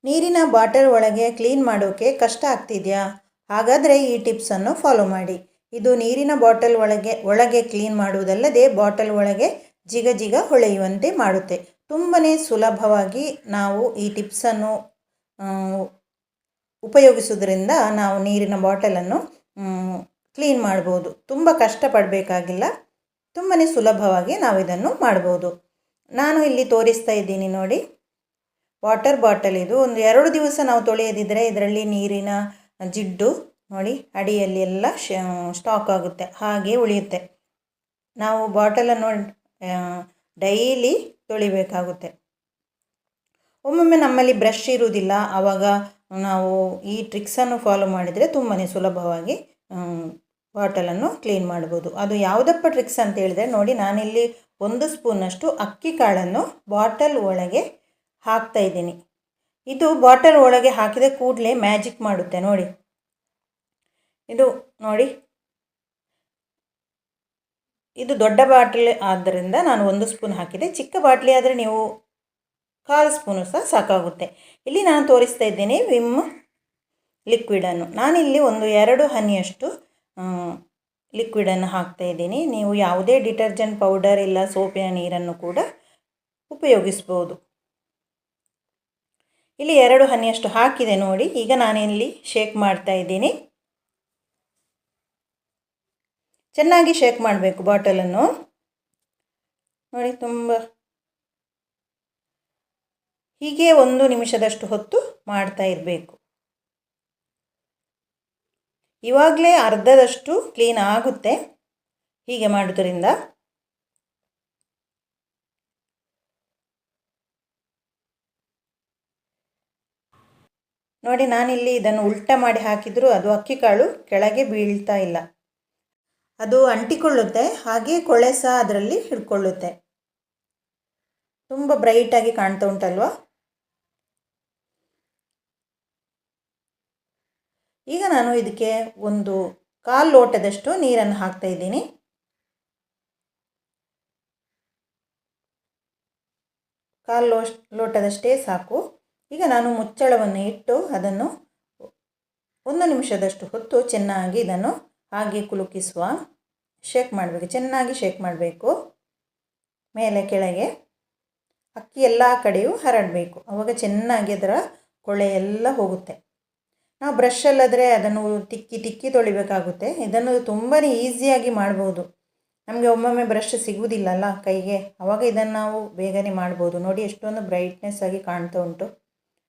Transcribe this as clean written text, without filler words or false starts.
ನೀರಿನ ಬಾಟಲ್ ಒಳಗೆ ಕ್ಲೀನ್ ಮಾಡೋಕ್ಕೆ ಕಷ್ಟ ಆಗ್ತಿದೆಯಾ? ಹಾಗಾದರೆ ಈ ಟಿಪ್ಸನ್ನು ಫಾಲೋ ಮಾಡಿ. ಇದು ನೀರಿನ ಬಾಟಲ್ ಒಳಗೆ ಕ್ಲೀನ್ ಮಾಡುವುದಲ್ಲದೆ ಬಾಟಲ್ ಒಳಗೆ ಜಿಗ ಜಿಗ ಹೊಳೆಯುವಂತೆ ಮಾಡುತ್ತೆ. ತುಂಬನೇ ಸುಲಭವಾಗಿ ನಾವು ಈ ಟಿಪ್ಸನ್ನು ಉಪಯೋಗಿಸುವುದರಿಂದ ನಾವು ನೀರಿನ ಬಾಟಲನ್ನು ಕ್ಲೀನ್ ಮಾಡ್ಬೋದು. ತುಂಬ ಕಷ್ಟಪಡಬೇಕಾಗಿಲ್ಲ. ತುಂಬನೇ ಸುಲಭವಾಗಿ ನಾವು ಇದನ್ನು ಮಾಡ್ಬೋದು. ನಾನು ಇಲ್ಲಿ ತೋರಿಸ್ತಾ ಇದ್ದೀನಿ ನೋಡಿ, ವಾಟರ್ ಬಾಟಲ್. ಇದು ಒಂದು 2 ದಿವಸ ನಾವು ತೊಳೆಯದಿದ್ದರೆ ಇದರಲ್ಲಿ ನೀರಿನ ಜಿಡ್ಡು ನೋಡಿ ಅಡಿಯಲ್ಲಿ ಎಲ್ಲ ಸ್ಟಾಕ್ ಆಗುತ್ತೆ, ಹಾಗೆ ಉಳಿಯುತ್ತೆ. ನಾವು ಬಾಟಲನ್ನು ಡೈಲಿ ತೊಳಿಬೇಕಾಗುತ್ತೆ. ಒಮ್ಮೊಮ್ಮೆ ನಮ್ಮಲ್ಲಿ ಬ್ರಷ್ ಇರುವುದಿಲ್ಲ, ಆವಾಗ ನಾವು ಈ ಟ್ರಿಕ್ಸನ್ನು ಫಾಲೋ ಮಾಡಿದರೆ ತುಂಬಾ ಸುಲಭವಾಗಿ ಬಾಟಲನ್ನು ಕ್ಲೀನ್ ಮಾಡ್ಬೋದು. ಅದು ಯಾವುದಪ್ಪ ಟ್ರಿಕ್ಸ್ ಅಂತ ಹೇಳಿದರೆ ನೋಡಿ, ನಾನಿಲ್ಲಿ 1 ಸ್ಪೂನಷ್ಟು ಅಕ್ಕಿ ಕಾಳನ್ನು ಬಾಟಲ್ ಒಳಗೆ ಹಾಕ್ತಾ ಇದ್ದೀನಿ. ಇದು ಬಾಟಲ್ ಒಳಗೆ ಹಾಕಿದ ಕೂಡಲೇ ಮ್ಯಾಜಿಕ್ ಮಾಡುತ್ತೆ ನೋಡಿ. ಇದು ನೋಡಿ, ಇದು ದೊಡ್ಡ ಬಾಟಲ್ ಆದ್ದರಿಂದ ನಾನು 1 ಸ್ಪೂನ್ ಹಾಕಿದೆ. ಚಿಕ್ಕ ಬಾಟಲಿ ಆದರೆ ನೀವು 1/4 ಸ್ಪೂನು ಸಹ ಸಾಕಾಗುತ್ತೆ. ಇಲ್ಲಿ ನಾನು ತೋರಿಸ್ತಾ ಇದ್ದೇನೆ ವಿಮ್ ಲಿಕ್ವಿಡನ್ನು. ನಾನಿಲ್ಲಿ ಒಂದು 2 ಹನಿಯಷ್ಟು ಲಿಕ್ವಿಡನ್ನು ಹಾಕ್ತಾ ಇದ್ದೀನಿ. ನೀವು ಯಾವುದೇ ಡಿಟರ್ಜೆಂಟ್ ಪೌಡರ್ ಇಲ್ಲ ಸೋಪಿನ ನೀರನ್ನು ಕೂಡ ಉಪಯೋಗಿಸ್ಬೋದು. ಇಲ್ಲಿ 2 ಹನಿಯಷ್ಟು ಹಾಕಿದೆ ನೋಡಿ. ಈಗ ನಾನಿಲ್ಲಿ ಶೇಕ್ ಮಾಡ್ತಾ ಇದ್ದೀನಿ. ಚೆನ್ನಾಗಿ ಶೇಕ್ ಮಾಡಬೇಕು ಬಾಟಲನ್ನು ನೋಡಿ. ತುಂಬ ಹೀಗೆ 1 ನಿಮಿಷದಷ್ಟು ಹೊತ್ತು ಮಾಡ್ತಾ ಇರಬೇಕು. ಇವಾಗಲೇ ಅರ್ಧದಷ್ಟು ಕ್ಲೀನ್ ಆಗುತ್ತೆ ಹೀಗೆ ಮಾಡೋದ್ರಿಂದ. ನೋಡಿ, ನಾನಿಲ್ಲಿ ಇದನ್ನು ಉಲ್ಟಾ ಮಾಡಿ ಹಾಕಿದರೂ ಅದು ಅಕ್ಕಿ ಕಾಳು ಕೆಳಗೆ ಬೀಳ್ತಾ ಇಲ್ಲ. ಅದು ಅಂಟಿಕೊಳ್ಳುತ್ತೆ, ಹಾಗೆ ಕೊಳೆ ಸಹ ಅದರಲ್ಲಿ ಹಿಡ್ಕೊಳ್ಳುತ್ತೆ. ತುಂಬ ಬ್ರೈಟಾಗಿ ಕಾಣ್ತಾ ಉಂಟಲ್ವಾ? ಈಗ ನಾನು ಇದಕ್ಕೆ ಒಂದು 1/4 ಲೋಟದಷ್ಟು ನೀರನ್ನು ಹಾಕ್ತಾ ಇದ್ದೀನಿ. ಲೋಟದಷ್ಟೇ ಸಾಕು. ಈಗ ನಾನು ಮುಚ್ಚಳವನ್ನು ಇಟ್ಟು ಅದನ್ನು 1 ನಿಮಿಷದಷ್ಟು ಹೊತ್ತು ಚೆನ್ನಾಗಿ ಇದನ್ನು ಹಾಗೆ ಕುಲುಕಿಸುವ ಶೇಕ್ ಮಾಡಬೇಕು. ಚೆನ್ನಾಗಿ ಶೇಕ್ ಮಾಡಬೇಕು. ಮೇಲೆ ಕೆಳಗೆ ಅಕ್ಕಿ ಎಲ್ಲ ಕಡೆಯೂ ಹರಡಬೇಕು. ಆವಾಗ ಚೆನ್ನಾಗಿ ಅದರ ಕೊಳೆ ಎಲ್ಲ ಹೋಗುತ್ತೆ. ನಾವು ಬ್ರಷಲ್ಲಾದರೆ ಅದನ್ನು ತಿಕ್ಕಿ ತೊಳಿಬೇಕಾಗುತ್ತೆ. ಇದನ್ನು ತುಂಬಾ ಈಸಿಯಾಗಿ ಮಾಡ್ಬೋದು. ನಮಗೆ ಒಮ್ಮೊಮ್ಮೆ ಬ್ರಷ್ ಸಿಗುವುದಿಲ್ಲಲ್ಲ ಕೈಗೆ, ಆವಾಗ ಇದನ್ನು ನಾವು ಬೇಗನೆ ಮಾಡ್ಬೋದು. ನೋಡಿ ಎಷ್ಟೊಂದು ಬ್ರೈಟ್ನೆಸ್ ಆಗಿ ಕಾಣ್ತಾ ಉಂಟು.